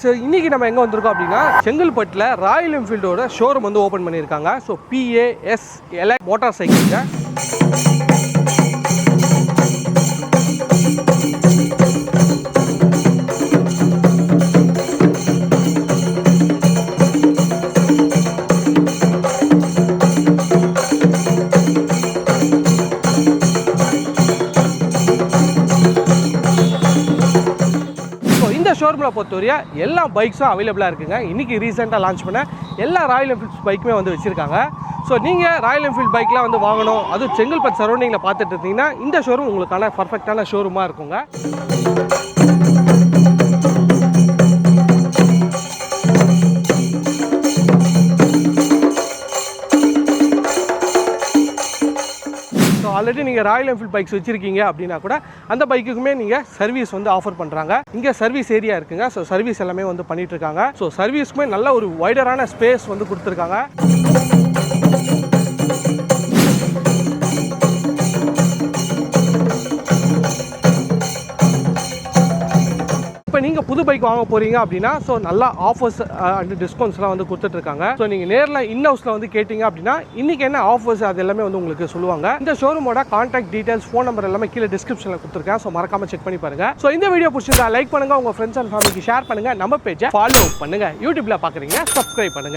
So இன்றைக்கி நம்ம எங்கே வந்திருக்கோம் அப்படின்னா செங்கல்பட்டில் ராயல் என்ஃபீல்டோட ஷோரூம் வந்து ஓப்பன் பண்ணியிருக்காங்க. ஸோ PASLX மோட்டார் சைக்கிளுங்க. இந்த ஷோரூமில் பொறுத்தவரையா எல்லா பைக்ஸும் அவைலபிளாக இருக்குங்க. இன்றைக்கி ரீசெண்டாக லான்ச் பண்ண எல்லா ராயல் என்ஃபீல்ட் பைக்குமே வந்து வச்சுருக்காங்க. ஸோ நீங்கள் ராயல் என்ஃபீல்ட் பைக்லாம் வந்து வாங்கணும், அதுவும் செங்கல்பட்டு சரௌண்டிங்கில் பார்த்துட்டு இருந்தீங்கன்னா இந்த ஷோரூம் உங்களுக்கான பர்ஃபெக்டான ஷோரூமாக இருக்குங்க. ஆல்ரெடி நீங்கள் ராயல் என்ஃபீல்ட் பைக்ஸ் வச்சுருக்கீங்க அப்படின்னா கூட அந்த பைக்குக்குமே நீங்கள் சர்வீஸ் வந்து ஆஃபர் பண்ணுறாங்க. இங்கே சர்வீஸ் ஏரியா இருக்குங்க. ஸோ சர்வீஸ் எல்லாமே வந்து பண்ணிட்டு இருக்காங்க. ஸோ சர்வீஸ்க்குமே நல்ல ஒரு வைடரான ஸ்பேஸ் வந்து கொடுத்துருக்காங்க. இப்போ நீங்கள் புது பைக் வாங்க போகிறீங்க அப்படின்னா ஸோ நல்லா ஆஃபர்ஸ் அண்ட் டிஸ்கவுண்ட்ஸ்லாம் வந்து கொடுத்துட்ருக்காங்க. ஸோ நீங்கள் நேரில் இன்ஹவுஸில் வந்து கேட்டிங்க அப்படின்னா இன்றைக்கி என்ன ஆஃபர்ஸ் அது எல்லாமே வந்து உங்களுக்கு சொல்லுவாங்க. இந்த ஷோரூமோட கான்டாக்ட் டீடைல்ஸ், ஃபோன் நம்பர் எல்லாமே கீழே டிஸ்கிரிப்ஷனில் கொடுத்துருக்கேன். ஸோ மறக்காமல் செக் பண்ணி பாருங்கள். ஸோ இந்த வீடியோ பிடிச்சிருந்தா லைக் பண்ணுங்கள், உங்கள் ஃப்ரெண்ட்ஸ் அண்ட் ஃபேமிலிக்கு ஷேர் பண்ணுங்கள், நம்ம பேஜை ஃபாலோ பண்ணுங்கள். யூடியூப்பில் பார்க்குறீங்க சப்ஸ்கிரைப் பண்ணுங்கள்.